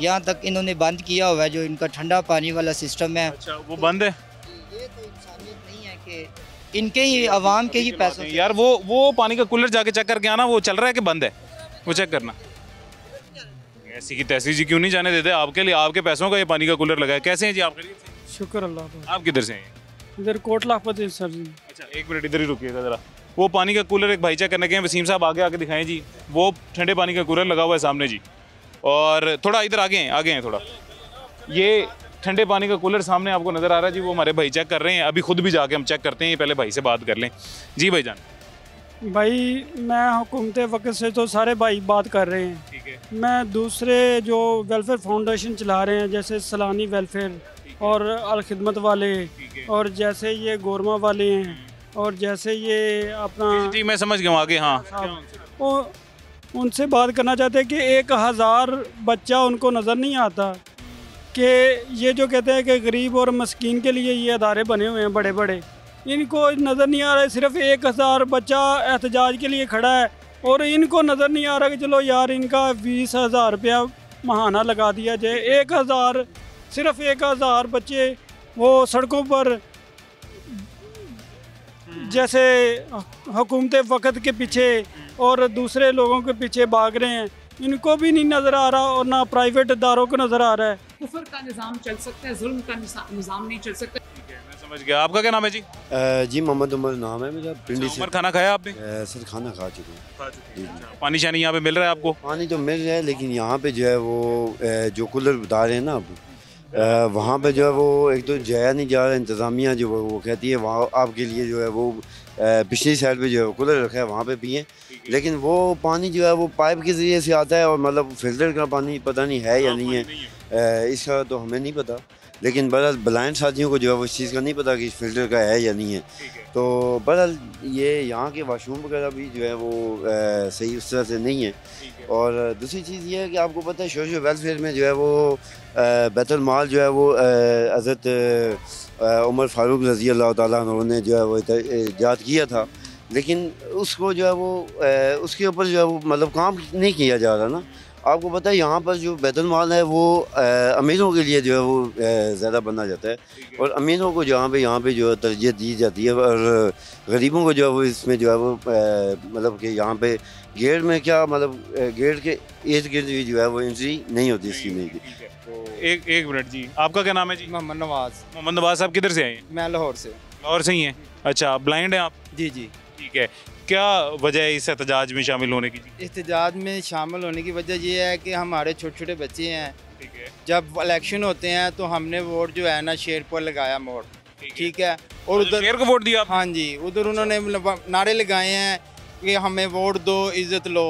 यहाँ तक इन्होंने बंद किया हुआ है, जो इनका ठंडा पानी वाला सिस्टम है। अच्छा, वो बंद है? ये तो इंसानियत नहीं है कि इनके ही आवाम के ही पैसों से। यार वो पानी का कूलर जाके चेक करके आना, वो चल रहा है कि बंद है, वो चेक करना। ऐसी की तैसी जी क्यों नहीं जाने देते? आपके लिए, आपके पैसों का ये पानी का कूलर लगा है। कैसे हैं जी आप? शुक्र अल्लाह। आप किधर से हैं? इधर कोटला पते सर जी। अच्छा, एक मिनट इधर ही रुकिएगा ज़रा। वो पानी का कूलर एक भाई चेक करने गए, वसीम साहब आगे आके दिखाएं जी। वो ठंडे पानी का कूलर लगा हुआ है सामने जी, और थोड़ा इधर आगे हैं थोड़ा। ये ठंडे पानी का कूलर सामने आपको नज़र आ रहा है जी, वो हमारे भाई चेक कर रहे हैं। अभी खुद भी जाके हम चेक करते हैं, पहले भाई से बात कर लें। जी भाई जान। भाई मैं हुकूमत वक्त से तो सारे भाई बात कर रहे हैं। ठीक है। मैं दूसरे जो वेलफेयर फाउंडेशन चला रहे हैं, जैसे सलानी वेलफेयर और अल खिदमत वाले, और जैसे ये गोरमा वाले हैं, और जैसे ये अपना जी मैं समझ गया आगे। हाँ, वो उनसे बात करना चाहते हैं कि 1000 बच्चा उनको नज़र नहीं आता, कि ये जो कहते हैं कि गरीब और मस्कीन के लिए ये अदारे बने हुए हैं बड़े बड़े, इनको नज़र नहीं आ रहा है। सिर्फ 1000 बच्चा एहतजाज के लिए खड़ा है, और इनको नज़र नहीं आ रहा कि चलो यार इनका 20,000 रुपया महाना लगा दिया जाए। 1000, सिर्फ 1000 बच्चे वो सड़कों पर जैसे हुकूमत वक़्त के पीछे और दूसरे लोगों के पीछे भाग रहे हैं, इनको भी नहीं नज़र आ रहा, और ना प्राइवेट इदारों को नज़र आ रहा है। कुफर का निज़ाम चल सकता है, जुल्म का निज़ाम नहीं चल सकता। ठीक है, मैं समझ गया। आपका क्या नाम है जी? जी मोहम्मद उमर नाम है मेरा, पिंडी से। उमर, खाना खाया आपने? सर खाना खा चुका हूँ। पानी शानी यहाँ पे मिल रहा है आपको? पानी तो मिल रहा है, लेकिन यहाँ पे जो है वो जो कूलर बता रहे हैं ना अब, वहाँ पे जो है वो एक तो जाया नहीं जा रहा। इंतज़ामिया जो है वो कहती है वहाँ आपके लिए जो है वो पिछली साइड पे जो है कूलर रखा है वहाँ पे पिए, लेकिन वो पानी जो है वो पाइप के ज़रिए से आता है, और मतलब फ़िल्टर का पानी पता नहीं है या नहीं है, इसका तो हमें नहीं पता। लेकिन बहरहाल ब्लाइंड साथियों को जो है वो इस चीज़ का नहीं पता कि फ़िल्टर का है या नहीं है। तो बहरहाल ये यहाँ के वाशरूम वगैरह भी जो है वो सही उस तरह से नहीं है। और दूसरी चीज़ ये है कि आपको पता है सोशल वेलफेयर में जो है वो बैतुल माल जो है वो हज़रत उमर फ़ारूक रज़ी अल्लाह ताला अन्हु ने जो है वो ईजाद किया था, लेकिन उसको जो है वो उसके ऊपर जो है वो मतलब काम नहीं किया जा रहा ना। आपको पता है यहाँ पर जो बैतुल माल है वो अमीरों के लिए जो है वो ज़्यादा बना जाता है, और अमीरों को यहाँ पे जो है तरजीह दी जाती है, और गरीबों को जो है वो इसमें जो है वो मतलब कि यहाँ पे गेट में क्या मतलब गेट के इर्द गिर्द भी जो है वो एंट्री नहीं होती इसकी नहीं की। तो एक मिनट जी, आपका क्या नाम है जी? मोहम्मद नवाज़। मोहम्मद नवाज़ साहब किधर से आए हैं? मैं लाहौर से। लाहौर से ही हैं? अच्छा, ब्लाइंड हैं आप? जी जी। ठीक है, क्या वजह है इस एहतजाज में शामिल होने की? एहतजाज में शामिल होने की वजह ये है कि हमारे छोटे छोटे बच्चे हैं, ठीक है, जब इलेक्शन होते हैं तो हमने वोट जो है ना शेर पर लगाया मोड़, ठीक है, और उधर शेर को वोट दिया? हाँ जी, उधर उन्होंने नारे लगाए हैं कि हमें वोट दो, इज़्ज़त लो,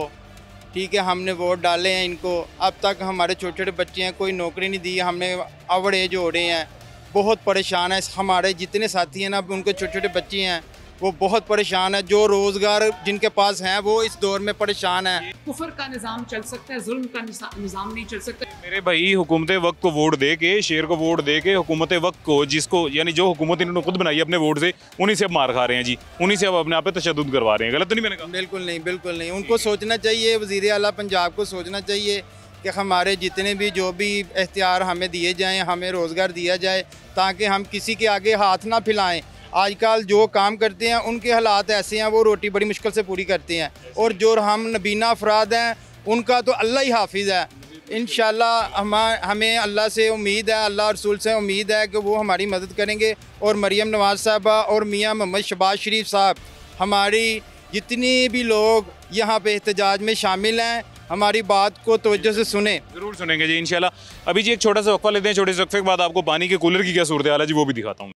ठीक है, हमने वोट डाले हैं इनको। अब तक हमारे छोटे छोटे बच्चे हैं, कोई नौकरी नहीं दी, हमने अवड़ एज हो रहे हैं, बहुत परेशान है। हमारे जितने साथी हैं ना उनके छोटे छोटे बच्चे हैं, वो बहुत परेशान है। जो रोज़गार जिनके पास हैं वो इस दौर में परेशान है। कुफर का निज़ाम चल सकता है, जुल्म का निज़ाम नहीं चल सकता। मेरे भाई हुकूमत वक्त को वोट दे के, शेर को वोट दे के, हुकूमत वक्त को जिसको यानी जो हुकूमत इन्होंने खुद बनाई है अपने वोट से, उन्हीं से अब मार खा रहे हैं जी, उन्हीं से अब अपने आप पे तशद्दुद करवा रहे हैं। गलत तो नहीं मैंने कहा? बिल्कुल नहीं, बिल्कुल नहीं। उनको सोचना चाहिए, वज़ीर आला पंजाब को सोचना चाहिए कि हमारे जितने भी जो भी इख्तियार हमें दिए जाएँ, हमें रोज़गार दिया जाए ताकि हम किसी के आगे हाथ ना फैलाएँ। आजकल जो काम करते हैं उनके हालात ऐसे हैं, वो रोटी बड़ी मुश्किल से पूरी करते हैं, और जो हम नबीना अफराद हैं उनका तो अल्लाह ही हाफिज़ है। इंशाल्लाह हमें अल्लाह से उम्मीद है, अल्लाह रसूल से उम्मीद है कि वो हमारी मदद करेंगे। और मरियम नवाज़ साहबा और मियाँ मोहम्मद शहबाज शरीफ साहब, हमारी जितने भी लोग यहाँ पे एहतजाज में शामिल हैं, हमारी बात को तवज्जो से सुने। ज़रूर सुनेंगे जी इंशाल्लाह। अभी जी एक छोटा सा वक्फा लेते हैं, छोटे से वक्फे के बाद आपको पानी के कूलर की क्या सूरत हाल है जी वो भी दिखाता हूँ।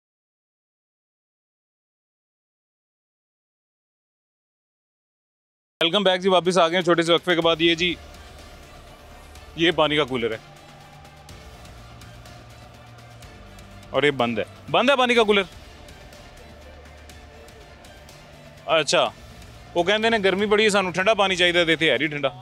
वेलकम बैक जी, वापस आ गए छोटे से वक्फे के बाद। ये जी ये पानी का कूलर है और ये बंद है पानी का कूलर। अच्छा, वो कहते ने गर्मी बड़ी है, सानू ठंडा पानी चाहिए, देते है ही ठंडा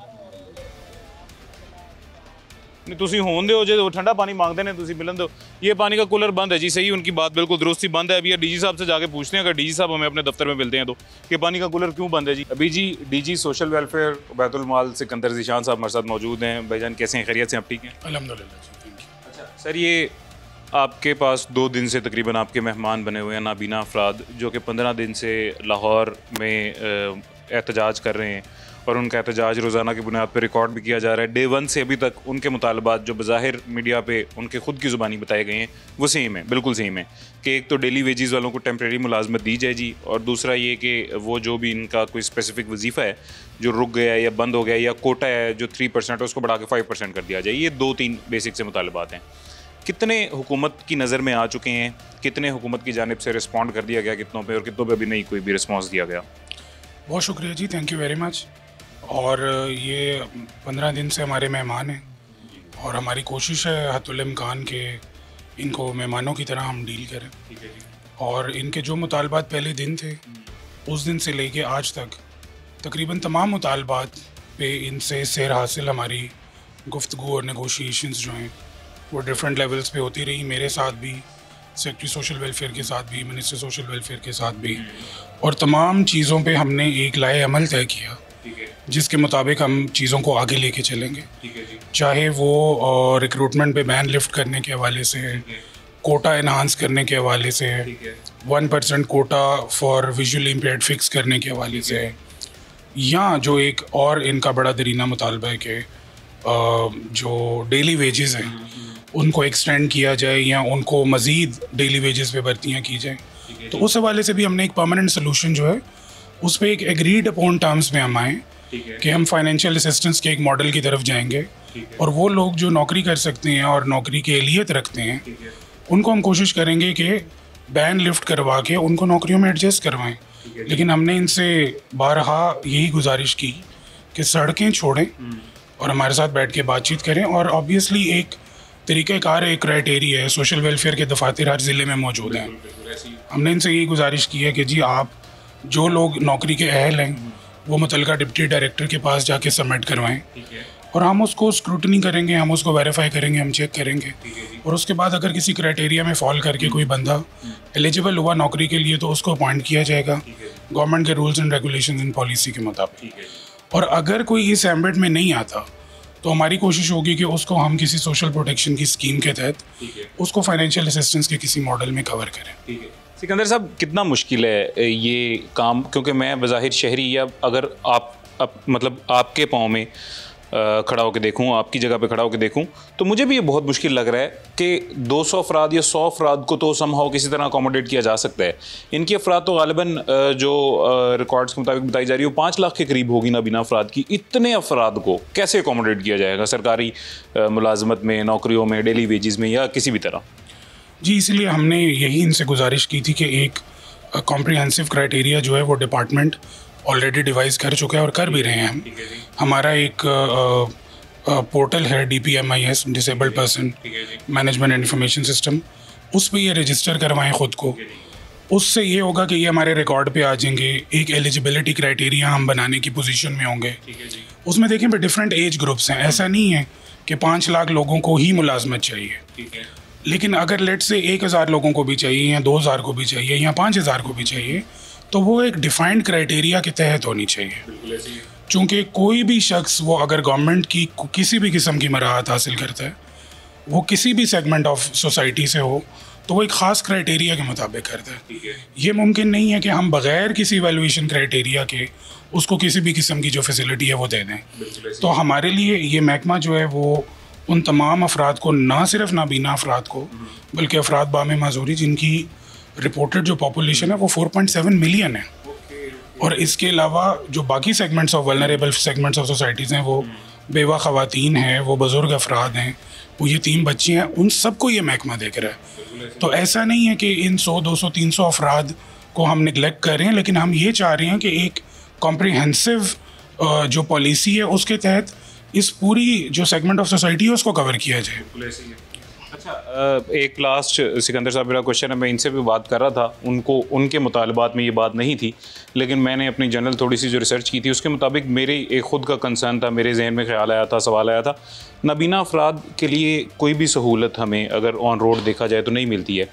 नहीं। तुसी होन दो जो ठंडा पानी मांगते हैं, तुसी मिलन दो। ये पानी का कूलर बंद है जी, सही उनकी बात बिल्कुल दुरुस्त ही बंद है। अभी डीजी साहब से जाके पूछते हैं, अगर डीजी साहब हमें अपने दफ्तर में मिलते हैं तो कि पानी का कूलर क्यों बंद है जी। अभी जी डीजी सोशल वेलफेयर बैतुल माल सिकंदर ज़ीशान साहब हमारे साथ मौजूद हैं। भाईजान कैसे हैं, खैरियत से? आप ठीक हैं? अल्हम्दुलिल्लाह जी, थैंक यू। अच्छा सर, ये आपके पास 2 दिन से तकरीबन आपके मेहमान बने हुए हैं नाबीना अफराद, जो कि 15 दिन से लाहौर में एहतजाज कर रहे हैं और उनका एहतजाज रोज़ाना की बुनियाद पर रिकॉर्ड भी किया जा रहा है। डे 1 से अभी तक उनके मुतालबात जो बज़ाहिर मीडिया पे उनके खुद की ज़ुबानी बताए गए हैं वो सेम है, बिल्कुल सेम है कि एक तो डेली वेजेस वालों को टेम्प्रेरी मुलाजमत दी जाए जी, और दूसरा ये कि वो जो भी इनका कोई स्पेसिफिक वजीफ़ा है जो रुक गया है या बंद हो गया या कोटा है जो 3% है उसको बढ़ा के 5% कर दिया जाए। ये 2-3 बेसिक से मुतालबात हैं। कितने हुकूमत की नज़र में आ चुके हैं, कितने हुकूमत की जानिब से रिस्पॉन्ड कर दिया गया कितनों पे, और कितनों पे अभी नहीं कोई भी रिस्पॉन्स दिया गया? बहुत शुक्रिया जी, थैंक यू वेरी मच। और ये 15 दिन से हमारे मेहमान हैं और हमारी कोशिश है हतुल इम्कान के इनको मेहमानों की तरह हम डील करें। और इनके जो मुतालबात पहले दिन थे उस दिन से लेके आज तक तकरीबन तमाम मुतालबात पे इनसे सैर हासिल हमारी गुफ्तगू और नेगोशिएशंस जो हैं वो डिफरेंट लेवल्स पे होती रही। मेरे साथ भी, सेक्रेटरी सोशल वेलफेयर के साथ भी, मिनिस्टर सोशल वेलफेयर के साथ भी, और तमाम चीज़ों पे हमने एक लाए अमल तय किया जिसके मुताबिक हम चीज़ों को आगे लेके चलेंगे। चाहे वो रिक्रूटमेंट पे बैन लिफ्ट करने के हवाले से है, कोटा इन्हांस करने के हवाले से है, 1% Kota for visually impaired fix करने के हवाले से है, या जो एक और इनका बड़ा दरीना मुतालबा है कि जो डेली वेजेस हैं उनको एक्सटेंड किया जाए या उनको मज़ीद डेली वेजेस पे भर्तियाँ की जाए। तो उस हवाले से भी हमने एक परमानेंट सोल्यूशन जो है उस पर एक एग्रीड अपॉन टर्म्स में हम आए कि हम फाइनेंशियल असिस्टेंस के एक मॉडल की तरफ जाएंगे, और वो लोग जो नौकरी कर सकते हैं और नौकरी की एहलियत रखते हैं उनको हम कोशिश करेंगे कि बैन लिफ्ट करवा के उनको नौकरियों में एडजस्ट करवाएं। लेकिन हमने इनसे बारहा यही गुजारिश की कि सड़कें छोड़ें और हमारे साथ बैठ के बातचीत करें। और ऑब्वियसली एक तरीक़ाकार है, एक क्राइटेरिया है, सोशल वेलफेयर के दफातर हर ज़िले में मौजूद हैं। हमने इनसे यही गुजारिश की है कि जी आप जो लोग नौकरी के अहल हैं वो मुतलका डिप्टी डायरेक्टर के पास जाके सबमिट करवाएं, और हम उसको स्क्रूटनी करेंगे, हम उसको वेरीफाई करेंगे, हम चेक करेंगे, और उसके बाद अगर किसी क्राइटेरिया में फॉल करके कोई बंदा एलिजिबल हुआ नौकरी के लिए तो उसको अपॉइंट किया जाएगा गवर्नमेंट के rules and regulation and policy के मुताबिक। और अगर कोई इस एम्बिट में नहीं आता तो हमारी कोशिश होगी कि उसको हम किसी सोशल प्रोटेक्शन की स्कीम के तहत उसको फाइनेंशियल असिस्टेंस के किसी मॉडल में कवर करें। सिकंदर साहब, कितना मुश्किल है ये काम? क्योंकि मैं बज़ाहिर शहरी, या अगर आप मतलब आपके पाँव में खड़ा होकर देखूं, आपकी जगह पे खड़ा होकर देखूं, तो मुझे भी ये बहुत मुश्किल लग रहा है कि 200 अफराद या 100 अफराद को तो समहाउ किसी तरह अकोमोडेट किया जा सकता है। इनकी अफराद तो गालिबन जो रिकॉर्ड्स के मुताबिक बताई जा रही है 5 लाख के करीब होगी नाबीना अफराद की। इतने अफराद को कैसे अकोमोडेट किया जाएगा सरकारी मुलाजमत में, नौकरियों में, डेली वेजेस में, या किसी भी तरह? जी, इसलिए हमने यही इनसे गुजारिश की थी कि एक कॉम्प्रिहेंसिव क्राइटेरिया जो है वो डिपार्टमेंट ऑलरेडी डिवाइस कर चुका है और कर भी रहे हैं हम। हमारा एक पोर्टल है DPMIS, disabled person management and information system, उस पर ये रजिस्टर करवाएं ख़ुद को, उससे ये होगा कि ये हमारे रिकॉर्ड पे आ जाएंगे, एक एलिजिबिलिटी क्राइटेरिया हम बनाने की पोजीशन में होंगे। उसमें देखें पे डिफरेंट एज ग्रुप्स हैं, ऐसा नहीं है कि 5 लाख लोगों को ही मुलाजमत चाहिए, लेकिन अगर लेट से 1000 लोगों को भी चाहिए या 2000 को भी चाहिए या 5000 को भी चाहिए, तो वो एक डिफाइंड क्राइटेरिया के तहत होनी चाहिए। चूँकि कोई भी शख्स वो अगर गवर्नमेंट की किसी भी किस्म की मराहत हासिल करता है, वो किसी भी सेगमेंट ऑफ सोसाइटी से हो, तो वो एक ख़ास क्राइटेरिया के मुताबिक करता है। ये मुमकिन नहीं है कि हम बग़ैर किसी वैल्यूएशन क्राइटेरिया के उसको किसी भी किस्म की जो फैसिलिटी है वो दे दें। तो हमारे लिए ये महकमा जो है वो उन तमाम अफराद को, ना सिर्फ नाबीना अफराद को, बल्कि अफराद बामे माजूरी जिनकी रिपोर्टेड जो पॉपुलेशन है वो 4.7 मिलियन है, और इसके अलावा जो बाकी segments of vulnerable segments of societies हैं, वो बेवा ख़वातीन हैं, वो बुज़ुर्ग अफराद हैं, वो ये 3 बच्चे हैं, उन सबको ये महकमा देख रहा है। तो ऐसा नहीं है कि इन 100, 200, 300 अफराद को हम निगलेक्ट कर रहे हैं, लेकिन हम ये चाह रहे हैं कि एक कॉम्प्रिहेंसिव जो पॉलिसी है उसके तहत इस पूरी जो सेगमेंट ऑफ सोसाइटी है उसको कवर किया जाए। अच्छा, एक लास्ट सिकंदर साहब मेरा क्वेश्चन है, मैं इनसे भी बात कर रहा था, उनको उनके मुतालबात में ये बात नहीं थी, लेकिन मैंने अपनी जनरल थोड़ी सी जो रिसर्च की थी उसके मुताबिक मेरे एक ख़ुद का कंसर्न था, मेरे जहन में ख्याल आया था, सवाल आया था, नाबीना अफराद के लिए कोई भी सहूलत हमें अगर ऑन रोड देखा जाए तो नहीं मिलती है।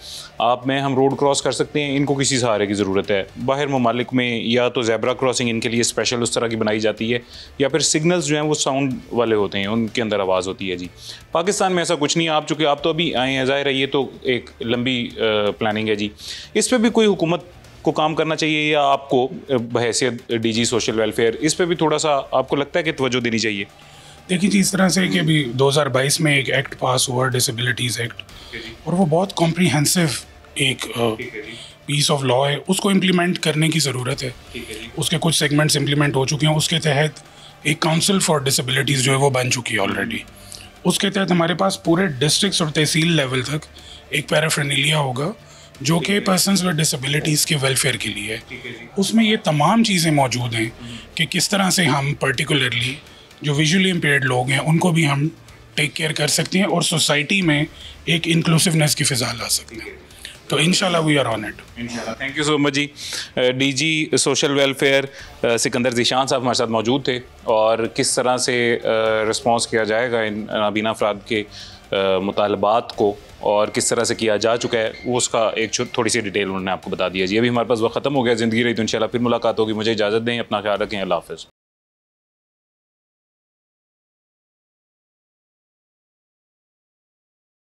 हम रोड क्रॉस कर सकते हैं, इनको किसी सहारे की ज़रूरत है। बाहर ममालिक में या तो ज़ेब्रा क्रॉसिंग इनके लिए स्पेशल उस तरह की बनाई जाती है, या फिर सिग्नल्स जो हैं वो साउंड वाले होते हैं, उनके अंदर आवाज़ होती है। जी, पाकिस्तान में ऐसा कुछ नहीं है। आप चूँकि आप तो अभी आए हैं, ज़ाहिर है ये तो एक लंबी प्लानिंग है जी, इस पर भी कोई हुकूमत को काम करना चाहिए, या आपको बहैसियत डीजी सोशल वेलफेयर इस पर भी थोड़ा सा आपको लगता है कि तवज्जो देनी चाहिए? देखिए जी, इस तरह से कि अभी 2022 में एक एक्ट पास हुआ, डिसेबिलिटीज़ एक्ट, और वो बहुत कॉम्प्रिहेंसिव एक पीस ऑफ लॉ है, उसको इम्प्लीमेंट करने की ज़रूरत है। उसके कुछ सेगमेंट्स इम्प्लीमेंट हो चुके हैं, उसके तहत एक काउंसिल फॉर डिसेबिलिटीज़ जो है वो बन चुकी है ऑलरेडी। उसके तहत हमारे पास पूरे डिस्ट्रिक्ट और तहसील लेवल तक एक पैराफर्नेलिया होगा जो कि पर्सनस विद डिसेबिलिटीज़ के वेलफेयर के लिए है। उसमें ये तमाम चीज़ें मौजूद हैं कि किस तरह से हम पर्टिकुलरली जो विजुअली इम्पेयर्ड लोग हैं उनको भी हम टेक केयर कर सकते हैं और सोसाइटी में एक इंक्लूसिवनेस की फ़िज़ा ला सकते हैं। तो इंशाल्लाह वी आर ऑन इट। इंशाल्लाह। Thank you so much ji. DG social welfare Sikandar Zeeshan साहब हमारे साथ मौजूद थे, और किस तरह से रिस्पॉन्स किया जाएगा इन नाबीना अफराद के मुतालबात को और किस तरह से किया जा चुका है, वो उसका एक थोड़ी सी डिटेल उन्होंने आपको बता दिया जी। अभी हमारे पास वक्त ख़त्म हो गया, ज़िंदगी रही तो इंशाल्लाह फिर मुलाकात होगी। मुझे इजाज़त दें, अपना ख्याल रखें, अल्लाह हाफ़िज़।